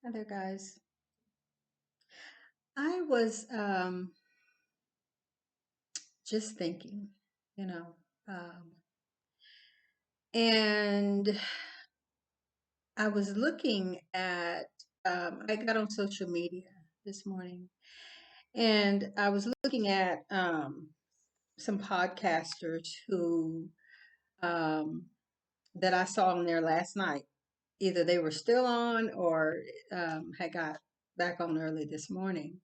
Hi there, guys. I was just thinking, you know, um, and I was looking at, I got on social media this morning, and I was looking at some podcasters who um, that I saw on there last night. Either they were still on or had got back on early this morning.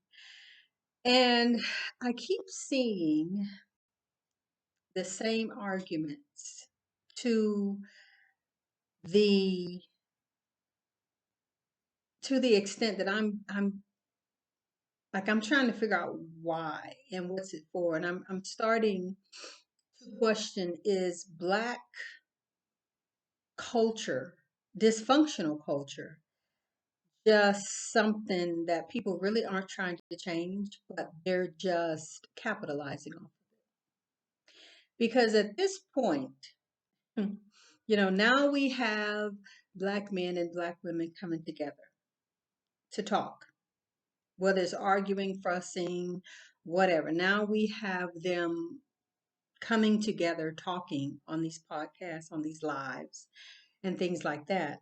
And I keep seeing the same arguments to the to the extent that I'm trying to figure out why and what's it for, and I'm starting to question, is black culture, dysfunctional culture, just something that people really aren't trying to change, but they're just capitalizing on? Because at this point, now we have black men and black women coming together to talk, whether it's arguing, fussing, whatever. Now we have them coming together, talking on these podcasts, on these lives, and things like that.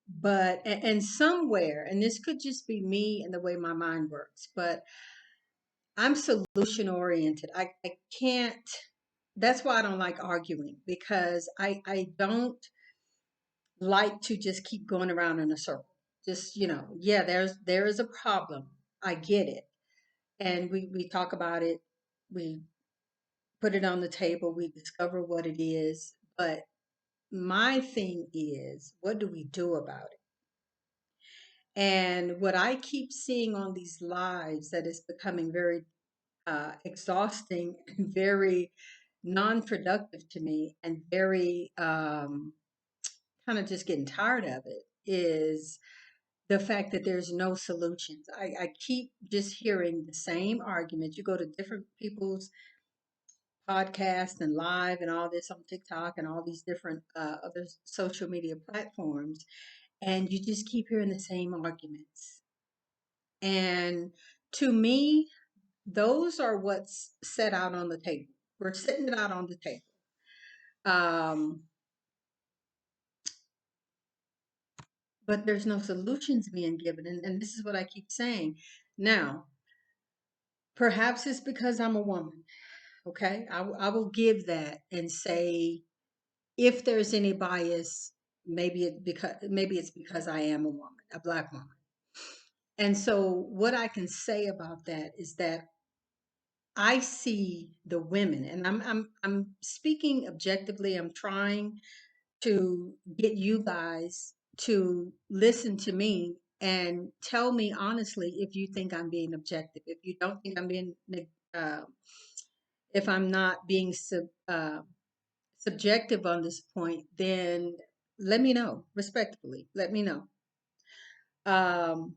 But, and somewhere, and this could just be me and the way my mind works, but I'm solution oriented. I can't, that's why I don't like arguing, because I don't like to just keep going around in a circle. Just, yeah, there is a problem. I get it. And we talk about it, we put it on the table, we discover what it is. But my thing is, what do we do about it? And what I keep seeing on these lives that is becoming very exhausting and very non-productive to me, and very kind of just getting tired of it, is the fact that there's no solutions. I keep just hearing the same argument. You go to different people's podcast and live and all this on TikTok and all these different other social media platforms, and you just keep hearing the same arguments. And to me, those are what's set out on the table. We're sitting it out on the table. Um, but there's no solutions being given. And this is what I keep saying. Now, perhaps it's because I'm a woman. Okay. I will give that and say, if there's any bias, maybe it's because I am a woman, a black woman. And so what I can say about that is that I see the women, and I'm speaking objectively. I'm trying to get you guys to listen to me and tell me honestly if you think I'm being objective. If you don't think I'm being uh, if I'm not being subjective on this point, then let me know respectfully. Let me know. Um,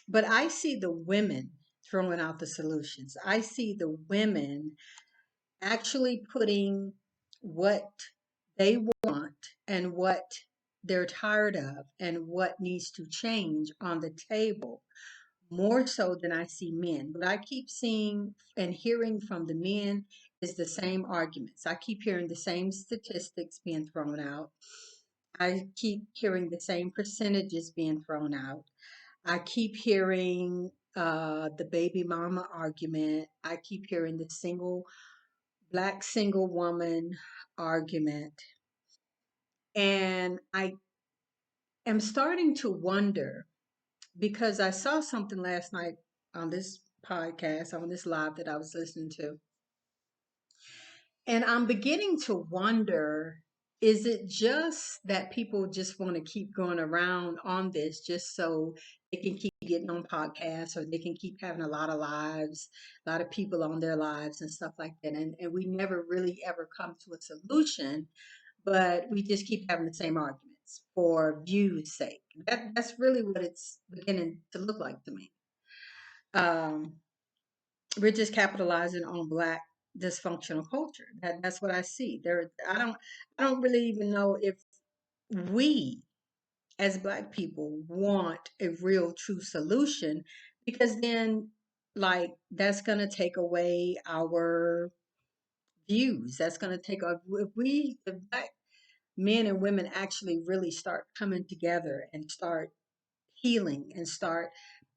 but I see the women throwing out the solutions. I see the women actually putting what they want and what they're tired of and what needs to change on the table, more so than I see men. What I keep seeing and hearing from the men is the same arguments. I keep hearing the same statistics being thrown out. I keep hearing the same percentages being thrown out. I keep hearing the baby mama argument. I keep hearing the black single woman argument. And I am starting to wonder, because I saw something last night on this podcast, on this live that I was listening to. And I'm beginning to wonder, is it just that people just want to keep going around on this just so they can keep getting on podcasts, or they can keep having a lot of lives, a lot of people on their lives and stuff like that? And we never really ever come to a solution, but we just keep having the same arguments for views' sake. That's really what it's beginning to look like to me. Um, we're just capitalizing on black dysfunctional culture. That's what I see. I don't really even know if we as Black people want a real true solution, because then, like, that's going to take away our views. That's going to take our, if we, if Black men and women actually really start coming together and start healing and start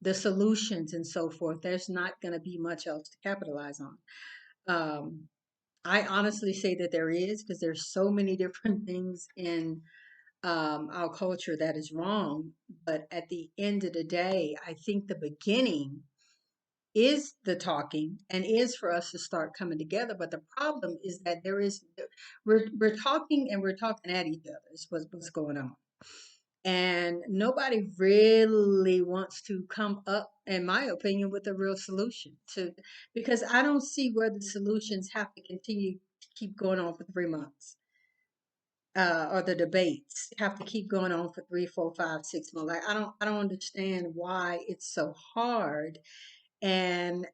the solutions and so forth, there's not going to be much else to capitalize on. Um, I honestly say that there is, because there's so many different things in our culture that is wrong. But at the end of the day, I think the beginning is the talking and is for us to start coming together. But the problem is that we're talking and we're talking at each other. Is what's going on. And nobody really wants to come up, in my opinion, with a real solution to, because I don't see where the solutions have to continue to keep going on for 3 months, or the debates have to keep going on for 3, 4, 5, 6 months. Like I don't understand why it's so hard, and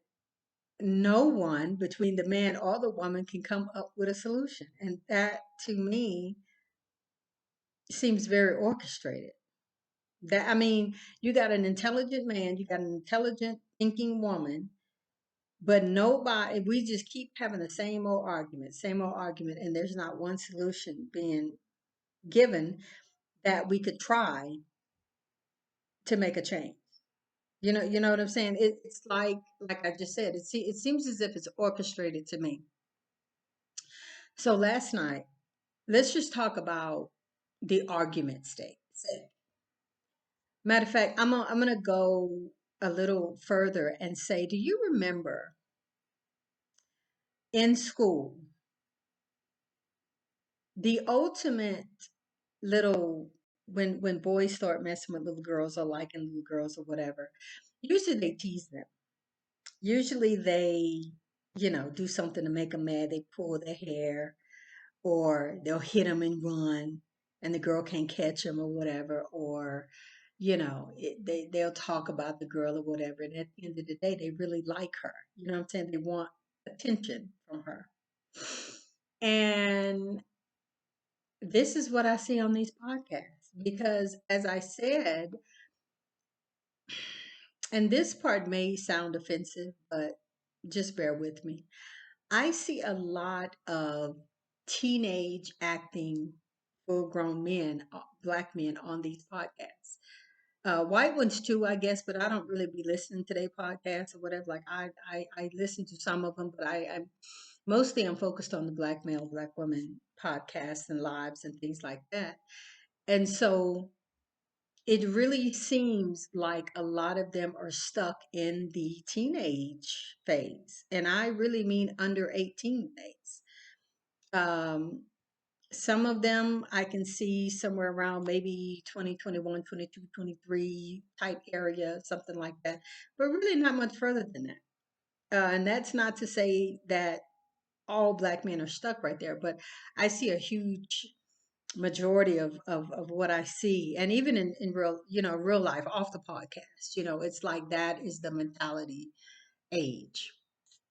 no one between the man or the woman can come up with a solution, and that to me seems very orchestrated. That, I mean, you got an intelligent man, you got an intelligent thinking woman, but nobody, we just keep having the same old argument, and there's not one solution being given that we could try to make a change. You know what I'm saying? It's like I just said, it seems as if it's orchestrated to me. So last night, let's just talk about the argument state. Matter of fact, I'm gonna go a little further and say, do you remember in school the ultimate little, when boys start messing with little girls or liking little girls or whatever, usually they tease them. Usually they, do something to make them mad. They pull their hair, or they'll hit them and run, and the girl can't catch them or whatever. Or, they'll talk about the girl or whatever. And at the end of the day, they really like her. You know what I'm saying? They want attention from her. And this is what I see on these podcasts. Because as I said, and this part may sound offensive, but just bear with me. I see a lot of teenage acting full grown men, Black men on these podcasts. White ones too, I guess, but I don't really be listening to their podcasts or whatever. Like I listen to some of them, but I'm mostly I'm focused on the Black male, Black woman podcasts and lives and things like that. And so it really seems like a lot of them are stuck in the teenage phase. And I really mean under 18 phase. Um, some of them I can see somewhere around maybe 20, 21, 22, 23 type area, something like that, but really not much further than that. And that's not to say that all Black men are stuck right there, but I see a huge majority of what I see. And even in real life, off the podcast, it's like that is the mentality age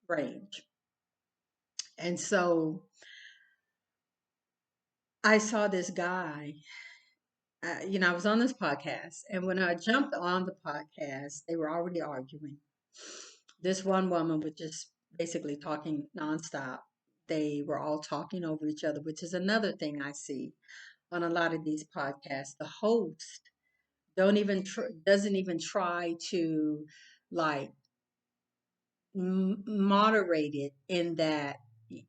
range. And so I saw this guy, I was on this podcast, and when I jumped on the podcast, they were already arguing. This one woman was just basically talking nonstop. They were all talking over each other, which is another thing I see on a lot of these podcasts. The host doesn't even try to, like, moderate it, in that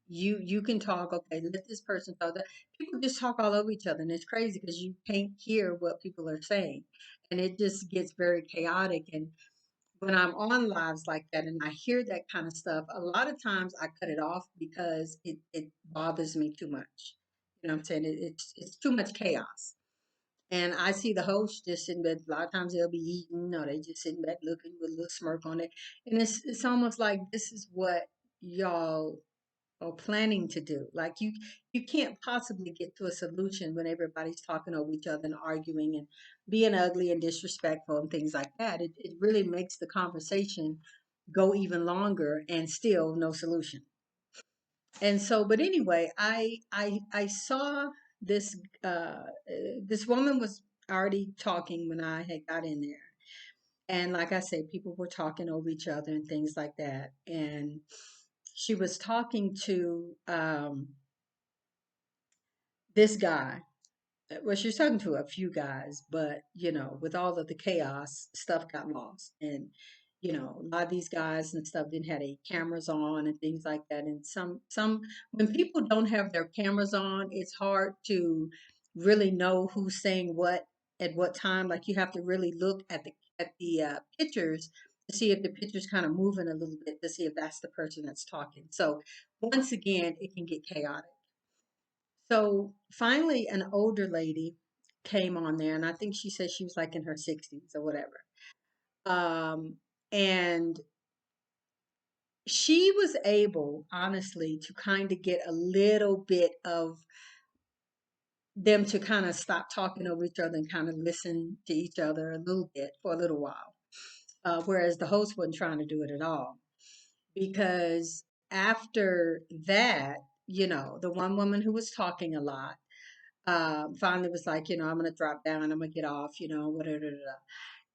you can talk, okay, let this person talk. That people just talk all over each other, and it's crazy because you can't hear what people are saying, and it just gets very chaotic. And when I'm on lives like that and I hear that kind of stuff, a lot of times I cut it off because it bothers me too much. You know what I'm saying? It's too much chaos. And I see the host just sitting back. A lot of times they'll be eating, or they just sitting back looking with a little smirk on it. And it's almost like this is what y'all are planning to do. Like you can't possibly get to a solution when everybody's talking over each other and arguing and being ugly and disrespectful and things like that. It really makes the conversation go even longer and still no solution. And so, but anyway, I saw this this woman was already talking when I had got in there. And like I said, people were talking over each other and things like that. And she was talking to this guy. Well, she was talking to a few guys, but with all of the chaos, stuff got lost. And a lot of these guys and stuff didn't have any cameras on and things like that. And some when people don't have their cameras on, it's hard to really know who's saying what at what time. Like you have to really look at the pictures to see if the picture's kind of moving a little bit to see if that's the person that's talking. So once again, it can get chaotic. So finally, an older lady came on there, and I think she said she was like in her 60s or whatever. And she was able, honestly, to kind of get a little bit of them to kind of stop talking over each other and kind of listen to each other a little bit for a little while. Whereas the host wasn't trying to do it at all. Because after that, the one woman who was talking a lot finally was like, I'm going to drop down, I'm going to get off, whatever.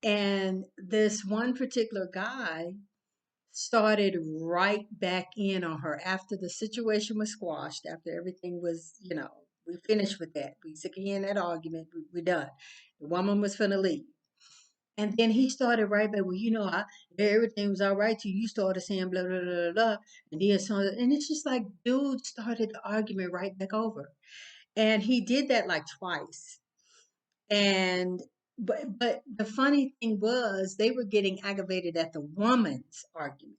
And this one particular guy started right back in on her after the situation was squashed, after everything was, we finished with that. We took in that argument, we done. The woman was finna leave. And then he started right back, well, everything was all right till you started saying blah, blah, blah, blah, blah. And then and it's just like, dude started the argument right back over. And he did that like twice. And but the funny thing was they were getting aggravated at the woman's argument.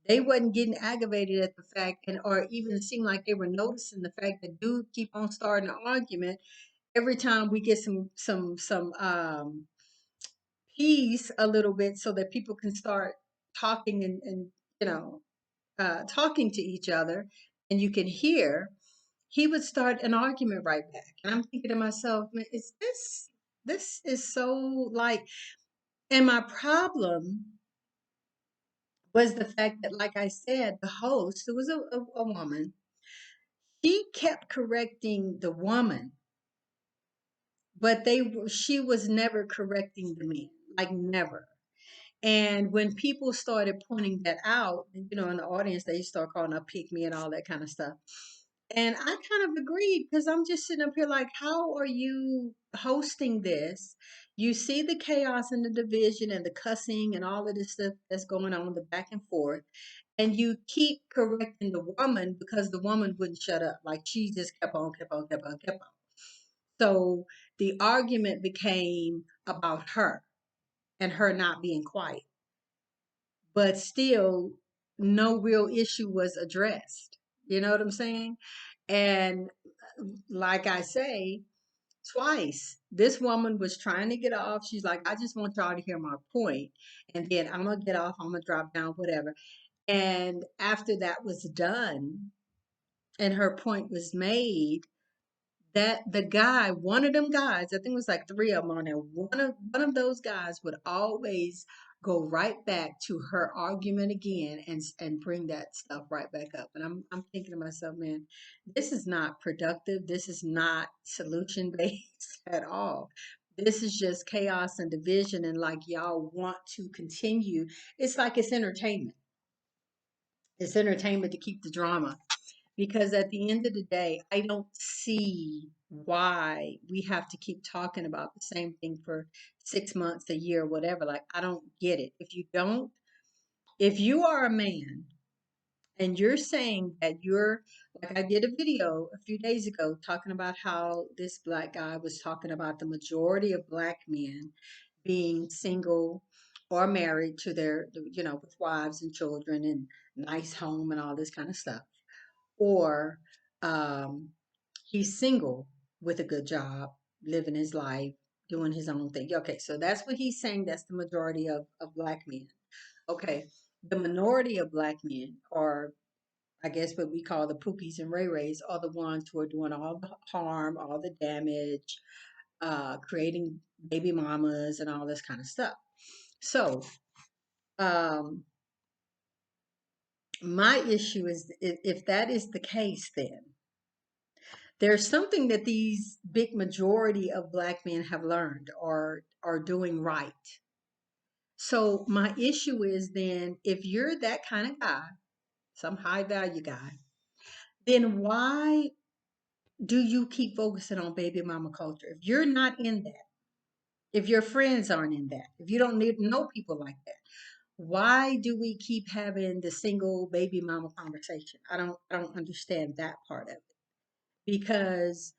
They wasn't getting aggravated at the fact and or even seemed like they were noticing the fact that dude keep on starting an argument every time we get some peace a little bit so that people can start talking and you know talking to each other and you can hear he would start an argument right back. And I'm thinking to myself, man, is this is so like, and my problem was the fact that, like I said, the host, who was a woman, she kept correcting the woman, but she was never correcting the man, like never. And when people started pointing that out, in the audience, they start calling her pick me and all that kind of stuff. And I kind of agreed because I'm just sitting up here like, how are you hosting this? You see the chaos and the division and the cussing and all of this stuff that's going on, the back and forth, and you keep correcting the woman because the woman wouldn't shut up. Like she just kept on, kept on, kept on, kept on. So the argument became about her and her not being quiet, but still no real issue was addressed. You know what I'm saying? And like I say, twice, this woman was trying to get off. She's like, I just want y'all to hear my point. And then I'm going to get off. I'm going to drop down, whatever. And after that was done and her point was made, that the guy, one of them guys, I think it was like three of them on there, one of those guys would always go right back to her argument again and bring that stuff right back up. And I'm thinking to myself, man, this is not productive. This is not solution based at all. This is just chaos and division, and like y'all want to continue. It's like it's entertainment. It's entertainment to keep the drama because at the end of the day, I don't see why we have to keep talking about the same thing for 6 months, a year, whatever. Like, I don't get it. If you are a man and you're saying that like I did a video a few days ago talking about how this black guy was talking about the majority of black men being single or married to their, with wives and children and nice home and all this kind of stuff or um, he's single with a good job, living his life, doing his own thing. Okay, so that's what he's saying. That's the majority of black men. Okay, the minority of black men, or I guess what we call the pookies and ray rays, are the ones who are doing all the harm, all the damage, creating baby mamas and all this kind of stuff. So, um, my issue is if that is the case, then there's something that these big majority of black men have learned or are doing right. So my issue is then if you're that kind of guy, some high value guy, then why do you keep focusing on baby mama culture? If you're not in that, if your friends aren't in that, if you don't need, know people like that, why do we keep having the single baby mama conversation? I don't understand that part of it because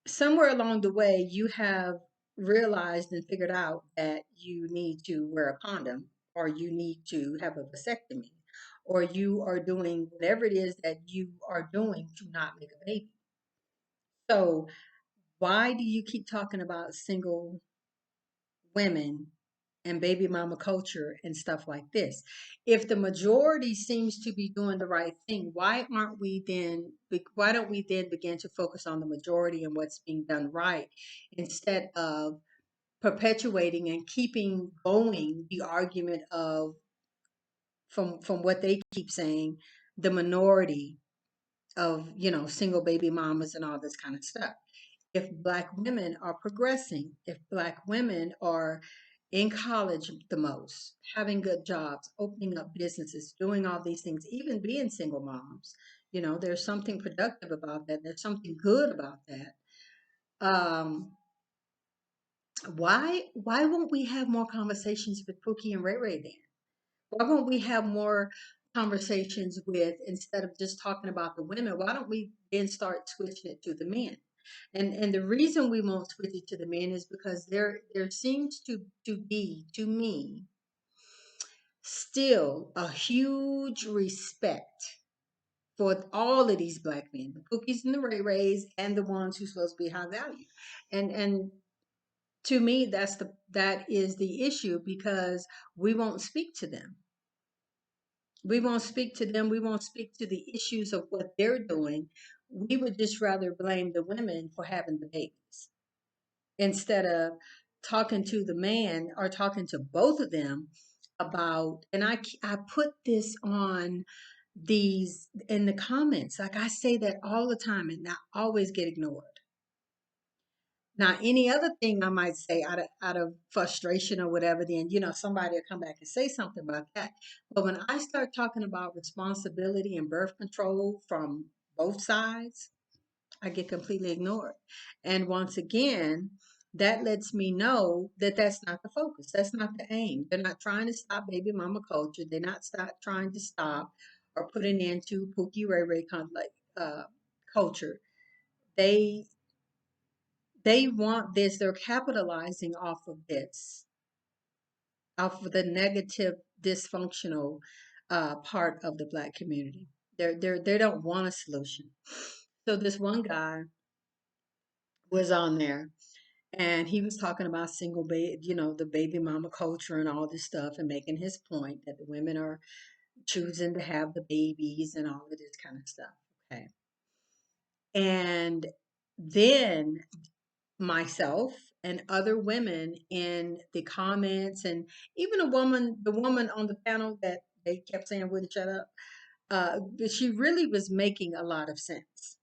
somewhere along the way you have realized and figured out that you need to wear a condom or you need to have a vasectomy or you are doing whatever it is that you are doing to not make a baby. So why do you keep talking about single women and baby mama culture and stuff like this? If the majority seems to be doing the right thing, why don't we then begin to focus on the majority and what's being done right instead of perpetuating and keeping going the argument of from what they keep saying, the minority of, single baby mamas and all this kind of stuff. If black women are progressing, if black women are in college the most, having good jobs, opening up businesses, doing all these things, even being single moms, there's something productive about that. There's something good about that. Um, why won't we have more conversations with Pookie and Ray Ray then? Why won't we have more conversations with, instead of just talking about the women, why don't we then start switching it to the men? And the reason we won't switch it to the men is because there seems to be, to me, still a huge respect for all of these black men, the Cookies and the Ray Rays, and the ones who's supposed to be high value. And to me, that is the issue because we won't speak to them. We won't speak to them. We won't speak to the issues of what they're doing. We would just rather blame the women for having the babies instead of talking to the man or talking to both of them about. And I put this on these in the comments. Like I say that all the time and I always get ignored. Now, any other thing I might say out of frustration or whatever, then somebody will come back and say something about that. But when I start talking about responsibility and birth control from both sides, I get completely ignored. And once again, that lets me know that that's not the focus. That's not the aim. They're not trying to stop baby mama culture. They're not trying to stop or put an end to Pookie Ray Ray culture. They they want this. They're capitalizing off of this, off of the negative, dysfunctional part of the black community. They don't want a solution. So this one guy was on there and he was talking about single baby, the baby mama culture and all this stuff and making his point that the women are choosing to have the babies and all of this kind of stuff. Okay. And then myself and other women in the comments and even the woman on the panel that they kept saying wouldn't shut up, but she really was making a lot of sense.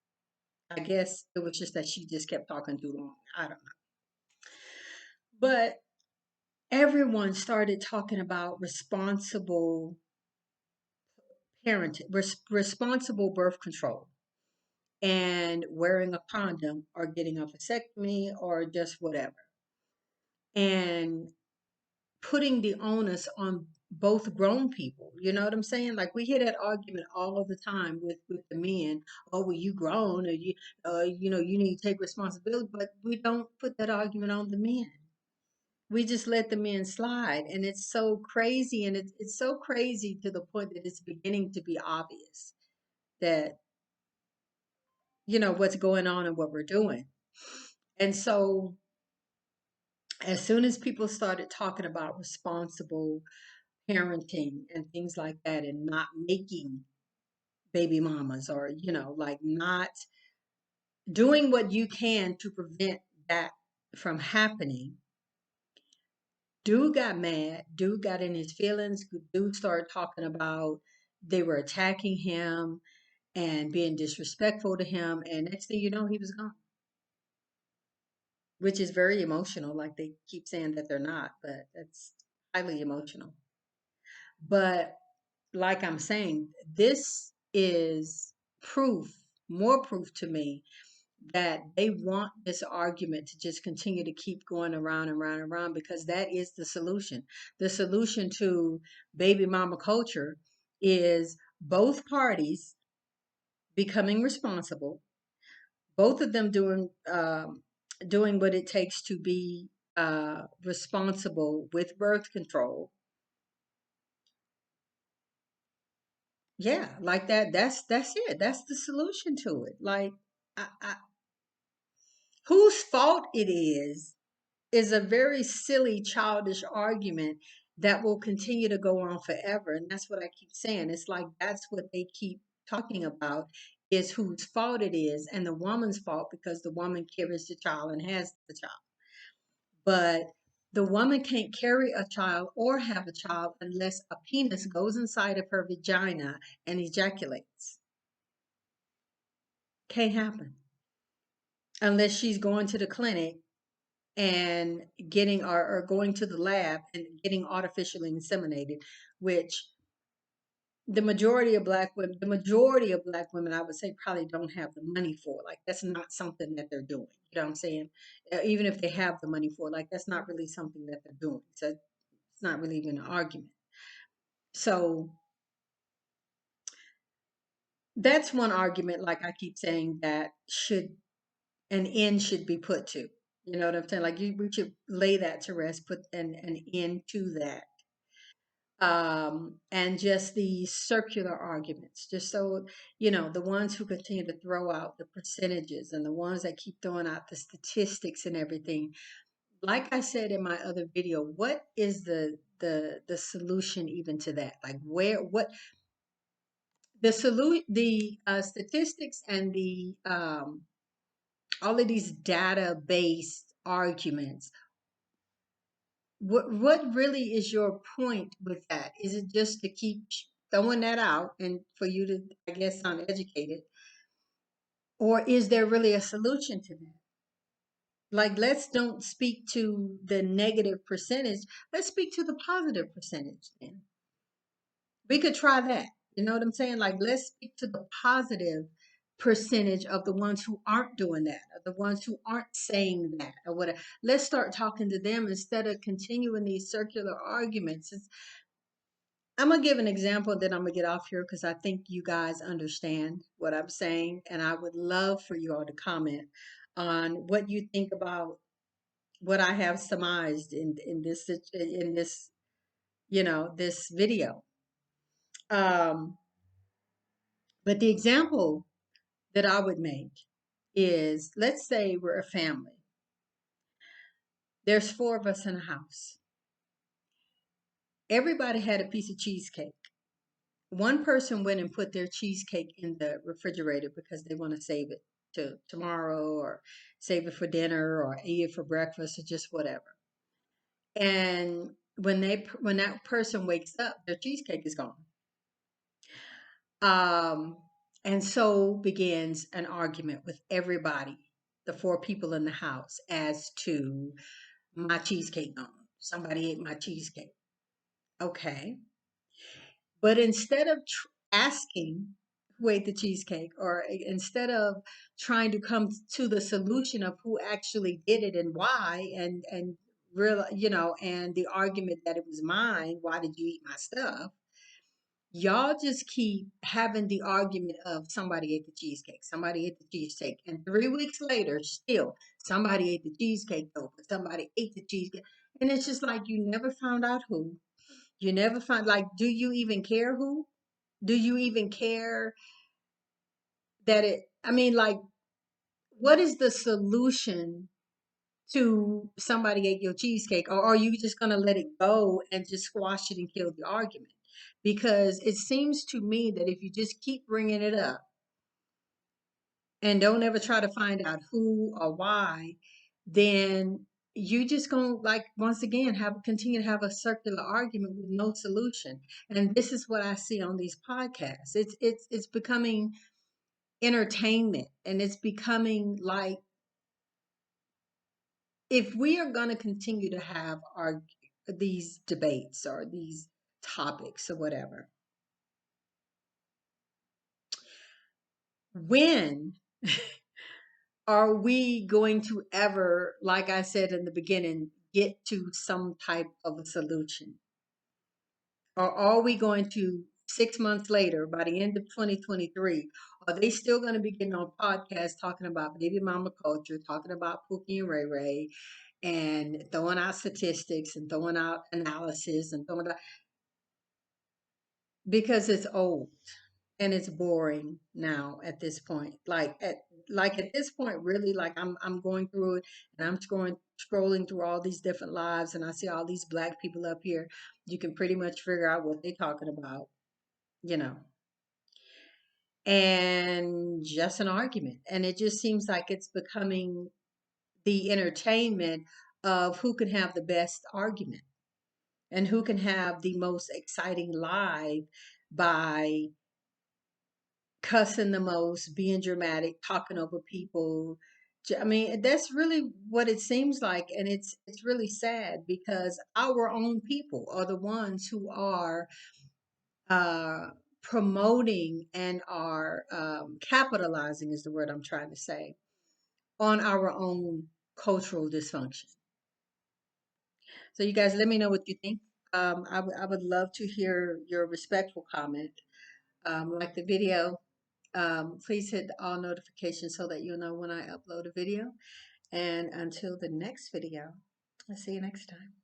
I guess it was just that she just kept talking too long. I don't know. But everyone started talking about responsible parenting, responsible birth control, and wearing a condom or getting a vasectomy or just whatever. And putting the onus on both grown people. You know what I'm saying? Like we hear that argument all the time with the men. Oh, well, you grown, or you need to take responsibility. But we don't put that argument on the men. We just let the men slide, and it's so crazy, and it's so crazy to the point that it's beginning to be obvious that what's going on and what we're doing. And so, as soon as people started talking about responsible parenting and things like that and not making baby mamas or like not doing what you can to prevent that from happening, dude got mad. Dude got in his feelings. Dude started talking about they were attacking him and being disrespectful to him, and next thing you know, he was gone. which is very emotional. Like they keep saying that they're not, but it's highly emotional. But like I'm saying, this is proof, more proof to me that they want this argument to just continue to keep going around and round and round because that is the solution. The solution to baby mama culture is both parties becoming responsible, both of them doing what it takes to be responsible with birth control. Yeah, like that. That's it. That's the solution to it. Like, whose fault it is a very silly, childish argument that will continue to go on forever. And that's what I keep saying. It's like that's what they keep talking about is whose fault it is, and the woman's fault because the woman carries the child and has the child. But the woman can't carry a child or have a child unless a penis goes inside of her vagina and ejaculates. Can't happen unless she's going to the clinic and getting or going to the lab and getting artificially inseminated, which the majority of black women, I would say, probably don't have the money for. Like that's not something that they're doing. You know what I'm saying? Even if they have the money for, like that's not really something that they're doing. So it's not really even an argument. So that's one argument, like I keep saying, that should an end should be put to. You know what I'm saying? Like we should lay that to rest, put an end to that. And just the circular arguments, just so the ones who continue to throw out the percentages and the ones that keep throwing out the statistics and everything. Like I said in my other video, what is the solution even to that? Like what the statistics and the all of these data based arguments, what really is your point with that? Is it just to keep throwing that out and for you to, I guess, sound educated, or is there really a solution to that? Like, let's don't speak to the negative percentage. Let's speak to the positive percentage then. We could try that. You know what I'm saying? Like, let's speak to the positive percentage of the ones who aren't doing that, or the ones who aren't saying that, or whatever. Let's start talking to them instead of continuing these circular arguments. I'm gonna give an example, then I'm gonna get off here because I think you guys understand what I'm saying, and I would love for you all to comment on what you think about what I have surmised in this this video. Um, but the example that I would make is, let's say we're a family. There's four of us in a house. Everybody had a piece of cheesecake. One person went and put their cheesecake in the refrigerator because they want to save it to tomorrow or save it for dinner or eat it for breakfast or just whatever. And when that person wakes up, their cheesecake is gone. Um, and so begins an argument with everybody, the four people in the house, as to my cheesecake gone. Somebody ate my cheesecake. Okay. But instead of asking who ate the cheesecake, or instead of trying to come to the solution of who actually did it and why, and real, and the argument that it was mine, why did you eat my stuff? Y'all just keep having the argument of somebody ate the cheesecake, somebody ate the cheesecake, and 3 weeks later, still somebody ate the cheesecake though, but somebody ate the cheesecake, and it's just like you never found out who. You never find, like, do you even care who? Do you even care that I mean, like, what is the solution to somebody ate your cheesecake? Or are you just going to let it go and just squash it and kill the argument? Because it seems to me that if you just keep bringing it up and don't ever try to find out who or why, then you just gonna, like, once again continue to have a circular argument with no solution. And this is what I see on these podcasts. It's becoming entertainment, and it's becoming like if we are going to continue to have our these debates or these topics or whatever, when are we going to ever, like I said in the beginning, get to some type of a solution? Or are we going to 6 months later, by the end of 2023, are they still going to be getting on podcasts talking about baby mama culture, talking about Pookie and Ray Ray, and throwing out statistics and throwing out analysis and throwing out, because it's old and it's boring now at this point. Like at this point, really, like I'm going through it and I'm scrolling through all these different lives and I see all these black people up here. You can pretty much figure out what they're talking about, you know, and just an argument. And it just seems like it's becoming the entertainment of who can have the best argument and who can have the most exciting live by cussing the most, being dramatic, talking over people. I mean, that's really what it seems like, and it's really sad because our own people are the ones who are uh, promoting and are capitalizing is the word I'm trying to say on our own cultural dysfunction. So, you guys, let me know what you think. I would love to hear your respectful comment. Like the video, please hit all notifications so that you'll know when I upload a video. And until the next video, I'll see you next time.